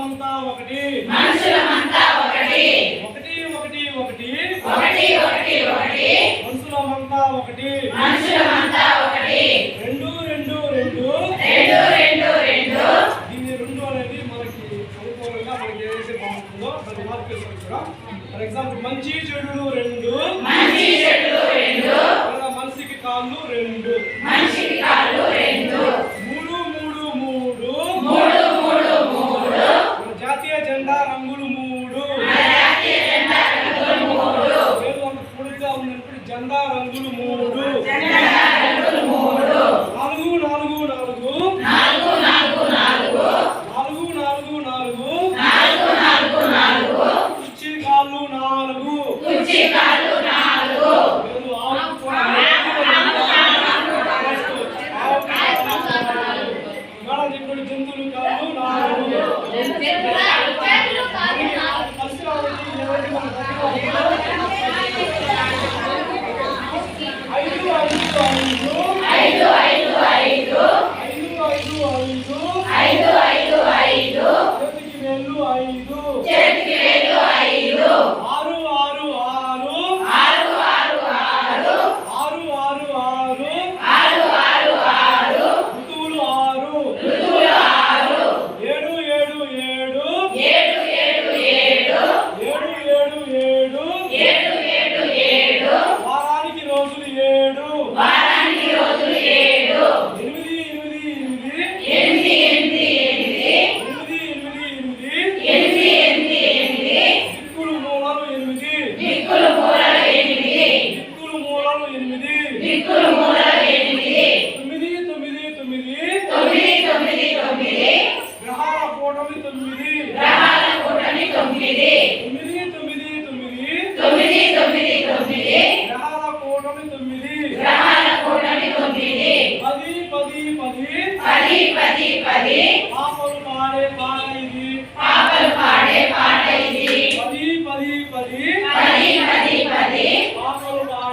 మనుషులమంతా ఒకటి మనుషులమంతా ఒకటి ఒకటి ఒకటి ఒకటి ఒకటి ఒకటి ఒకటి మనుషులమంతా ఒకటి మనుషులమంతా ఒకటి రెండు రెండు రెండు రెండు రెండు రెండు దీని రెండు అనేది మనకి అనుకూలంగా మనకి ఏదైతే బాగుంటుందో దాన్ని మార్పు చేసుకోవచ్చు. ఫర్ ఎగ్జాంపుల్ మంచి చెడులు రెండు మంచి చెడులు రెండు మనిషికి కాళ్ళు రెండు మనిషికి కాళ్ళు రెండు మూడు మూడు మూడు మూడు మూడు మూడు జాతీయ జెండా రంగులు మూడు జాతీయ జెండా రంగులు మూడు లేదు అంత పొడిగా ఉన్నప్పుడు జెండా రంగులు మూడు జెండా రంగులు మూడు నాలుగు నాలుగు నాలుగు నాలుగు నాలుగు నాలుగు నాలుగు నాలుగు నాలుగు నాలుగు నాలుగు నాలుగు కుర్చీ కాళ్ళు నాలుగు కుర్చీ కాళ్ళు నాలుగు లేదు ఆవు కూడా మేడం చెప్పిన జంతువులు కాళ్ళు నాలుగు కలిసి రావాలి ఐదు ఐదు ఐదు ఐదు ఐదు ఐదు ఐదు ఐదు ఐదు చేతికి వేళ్ళు ఐదు చేతికి వేలు ఐదు ఆరు ఆరు ఆరు ఆరు ఆరు ఆరు ఆరు ఆరు ఆరు ఆరు ఆరు ఆరు ఋతువులు ఆరు ఋతువులు ఆరు ఏడు ఏడు ఏడు ఏడు ఏడు ఏడు ఏడు ఏడు ఏడు ఏడు ఏడు ఏడు వారానికి రోజులు ఏడు వారానికి రోజులు ఏడు ఎనిమిది ఎనిమిది ఎనిమిది ఎనిమిది ఎనిమిది ఎనిమిది ఎనిమిది ఎనిమిది ఎనిమిది ఎనిమిది ఎనిమిది దిక్కులు మూలలు ఎనిమిది దిక్కులు మూలలు ఎనిమిది దిక్కులు మూలలు ఎనిమిది దిక్కులు మూలలు ఎనిమిది తొమ్మిది తొమ్మిది తొమ్మిది తొమ్మిది తొమ్మిది తొమ్మిది గ్రహాల కూటమి తొమ్మిది గ్రహాల కూటమి తొమ్మిది తొమ్మిది తొమ్మిది తొమ్మిది తొమ్మిది తొమ్మిది తొమ్మిది గ్రహాల కూటమి తొమ్మిది గ్రహాల కూటమి తొమ్మిది పది పది పది పది పది పది పాపలు పాడే పాట ఇది పాపలు పాడే పాట ఇది పది పది పది పది పది పది పాపలు పాడే